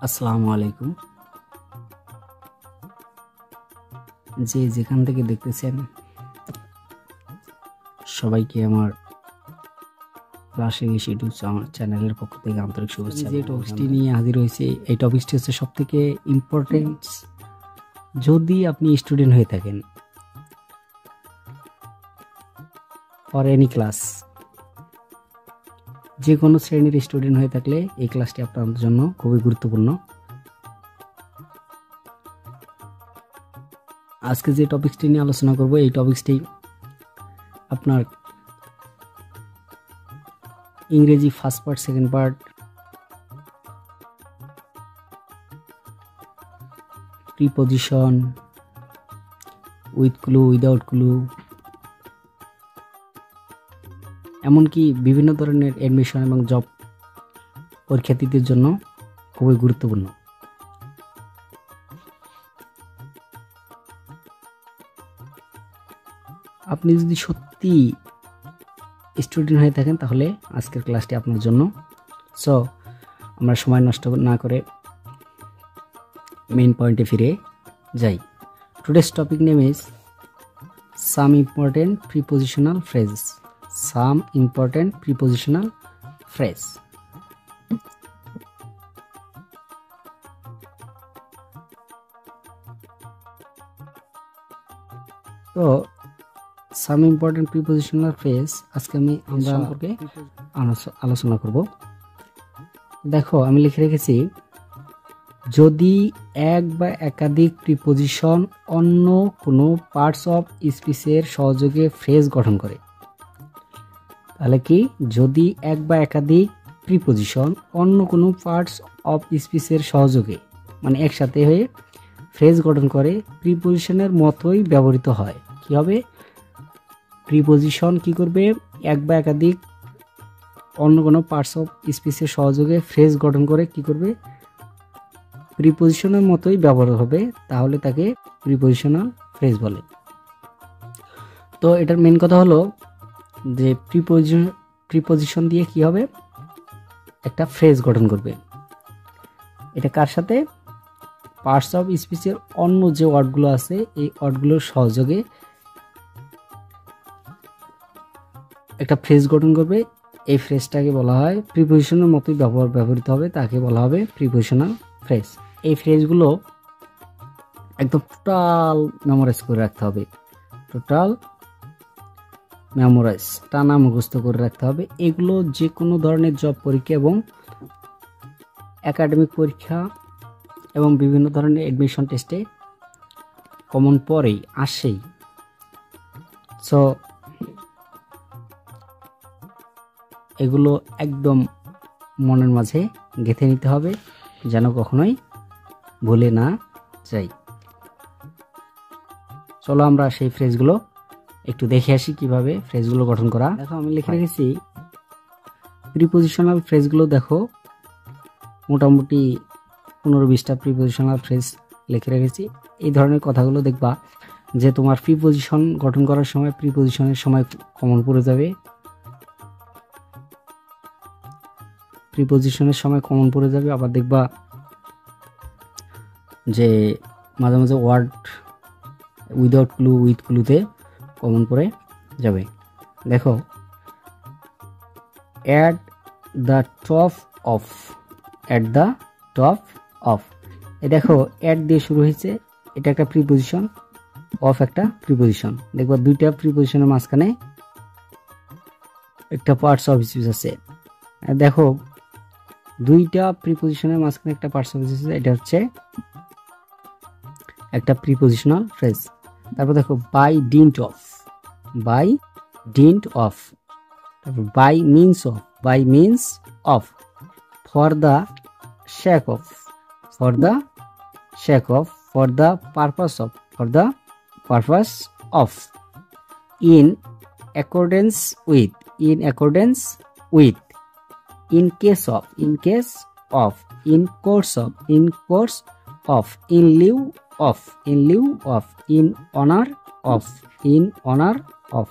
আসসালামু আলাইকুম। যে যেখান থেকে দেখতেছেন সবাইকে আমার ক্লাস ইংলিশ ইউটিউব চ্যানেলের পক্ষ থেকে আন্তরিক শুভেচ্ছা। যে টপিকটি নিয়ে হাজির হয়েছে এই টপিকটি হচ্ছে সবথেকে ইম্পর্টেন্ট। যদি আপনি স্টুডেন্ট হয়ে থাকেন ফর এনি ক্লাস, যে কোনো শ্রেণীর স্টুডেন্ট হয়ে থাকলে এই ক্লাসটি আপনার জন্য খুবই গুরুত্বপূর্ণ। আজকে যে টপিকটি নিয়ে আলোচনা করব এই টপিকটি আপনার ইংরেজি first part, second part, preposition, with clue, without clue, এমনকি বিভিন্ন ধরনের অ্যাডমিশন এবং জব পরীক্ষার্থীদের জন্য খুবই গুরুত্বপূর্ণ। আপনি যদি সত্যি স্টুডেন্ট হয়ে থাকেন তাহলে আজকের ক্লাসটি আপনার জন্য। সো আমরা সময় নষ্ট না করে মেইন পয়েন্টে ফিরে যাই। Today's topic name is some important prepositional phrase. Some important prepositional phrase. তো সাম ইম্পর্টেন্ট প্রিপজিশনাল ফ্রেজ আজকে আমরা সম্পর্কে আলোচনা করব। দেখো, আমি লিখে রেখেছি, যদি এক বা একাধিক প্রিপজিশন অন্য কোনো পার্টস অফ স্পিচের সহযোগে ফ্রেজ গঠন করে। তাহলে কি, যদি এক বা একাধিক প্রিপজিশন অন্য কোনো পার্টস অফ স্পিচের সহযোগে, মানে একসাথে হয়ে ফ্রেজ গঠন করে, প্রিপজিশনের মতোই ব্যবহৃত হয়। কি হবে? প্রিপজিশন কি করবে? এক বা একাধিক অন্য কোনো পার্টস অফ স্পিচের সহযোগে ফ্রেজ গঠন করে কি করবে? প্রিপজিশনের মতোই ব্যবহার হবে, তাহলে তাকে প্রিপজিশনাল ফ্রেজ বলে। তো এটার মেন কথা হলো যে প্রিপজিশন দিয়ে কি হবে? একটা ফ্রেজ গঠন করবে। এটা কার সাথে? পার্টস অফ স্পিচের অন্য যে ওয়ার্ডগুলো আছে এই ওয়ার্ডগুলোর সহযোগে একটা ফ্রেজ গঠন করবে। এই ফ্রেজটাকে বলা হয় প্রিপজিশনের মতোই ব্যবহৃত হবে, তাকে বলা হবে প্রিপজিশনাল ফ্রেজ। এই ফ্রেজগুলো একদম টোটাল মেমোরাইজ করে রাখতে হবে। টোটাল মেমোরাইজ, টানা মুখস্থ করে রাখতে হবে। এগুলো যে কোনো ধরনের জব পরীক্ষা এবং একাডেমিক পরীক্ষা এবং বিভিন্ন ধরনের অ্যাডমিশন টেস্টে কমন পড়েই আসেই। সো এগুলো একদম মনের মাঝে গেঁথে নিতে হবে যেন কখনোই ভুলে না যাই। চলো আমরা সেই ফ্রেজগুলো একটু দেখে আসি কিভাবে ফ্রেজগুলো গঠন করা। দেখো, আমি লিখে রেখেছি প্রিপজিশনাল ফ্রেজগুলো। দেখো, মোটামুটি 15-20টা প্রিপজিশনাল ফ্রেজ লিখে রেখেছি। এই ধরনের কথাগুলো দেখবা যে তোমার প্রিপজিশন গঠন করার সময় প্রিপজিশনের সময় কমন পড়ে যাবে। প্রিপজিশনের সময় কমন পড়ে যাবে। আবার দেখবা যে মাঝে মাঝে ওয়ার্ড উইদাউট ক্লু, উইথ ক্লুতে কমন পড়ে যাবে। দেখো, at the top of, at the top of. এই দেখো, অ্যাট দিয়ে শুরু হয়েছে, এটা একটা প্রিপজিশন, অফ একটা প্রিপজিশন। দেখবা দুইটা প্রিপজিশনের মাঝখানে একটা পার্টস অফ স্পিচ আছে। দেখো, দুইটা প্রিপজিশনের মাঝখানে একটা পার্টস অফ স্পিচ আছে, এটা হচ্ছে একটা প্রিপজিশনাল ফ্রেজ। তারপর দেখো, by dint of, by dint of. তারপর by means of, by means of. For the sake of, for the sake of. For the purpose of, for the purpose of. In accordance with, in accordance with. In case of, in case of. In course of, in course of. In lieu of, in lieu of. In honor of, in honor of.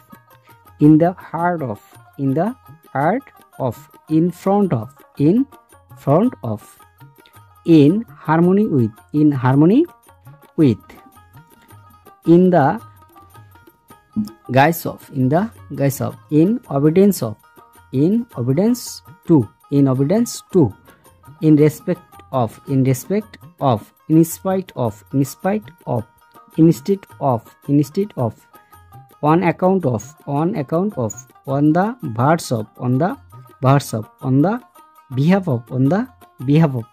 In the heart of, in the heart of. In front of, in front of. in harmony with, in harmony with, in the guise of, in the guise of, in obedience of, in obedience to, in obedience to, in respect of, in respect of, in spite of, in spite of, instead of, instead of, on account of, on account of, on the verge of, on the verge of, on the behalf of, on the behalf of।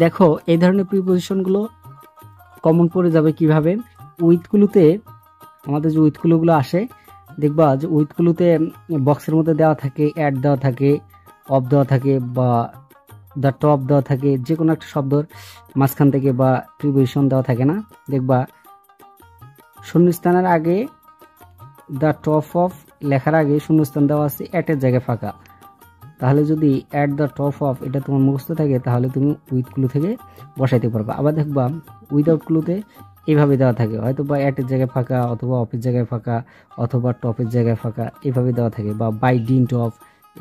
দেখো এই ধরনের প্রিপোজিশনগুলো common পড়ে যাবে কিভাবে, উইথগুলোতে আমাদের যে উইথগুলোগুলো আসে দেখবা যে উইথগুলোতে বক্সের মধ্যে দেওয়া থাকে, অ্যাড দেওয়া থাকে, অফ দেওয়া থাকে বা দ্য টপ দেওয়া থাকে, যে কোনো একটা শব্দর মাঝখান থেকে বা প্রিপোজিশন দেওয়া থাকে না, দেখবা শূন্যস্থানের আগে দ্য টপ অফ লেখার আগে শূন্যস্থান দেওয়া আছে, অ্যাটের জায়গায় ফাঁকা। তাহলে যদি অ্যাট দ্য টপ অফ এটা তোমার মুখস্থ থাকে তাহলে তুমি উইথগুলো থেকে বসাইতে পারবা। আবার দেখবা উইদাউটগুলোতে এইভাবে দেওয়া থাকে, হয়তো বা অ্যাটের জায়গায় ফাঁকা, অথবা অফের জায়গায় ফাঁকা, অথবা টপের জায়গায় ফাঁকা, এইভাবে দেওয়া থাকে। বা বাই ডিন্ট অফ,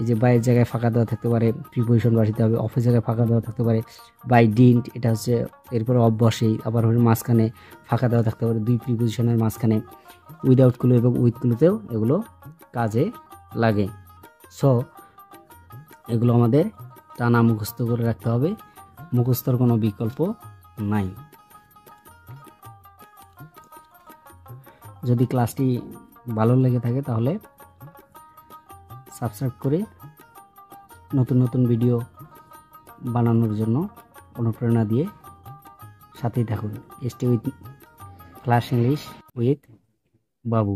এই যে বাইয়ের জায়গায় ফাঁকা দেওয়া থাকতে পারে, প্রিপোজিশন বসাইতে হবে। অফের জায়গায় ফাঁকা দেওয়া থাকতে পারে বাই ডিন্ট, এটা হচ্ছে এরপরে অফ বসেই। আবার মাঝখানে ফাঁকা দেওয়া থাকতে পারে দুই প্রিপোজিশনের মাঝখানে। উইদাউটগুলো এবং উইথগুলোতেও এগুলো কাজে লাগে। সো এগুলো আমাদের টানা মুখস্থ করে রাখতে হবে, মুখস্থর কোনো বিকল্প নাই। যদি ক্লাসটি ভালো লেগে থাকে তাহলে সাবস্ক্রাইব করে নতুন নতুন ভিডিও বানানোর জন্য অনুপ্রেরণা দিয়ে সাথেই থাকুন। Stay with class English with Babu.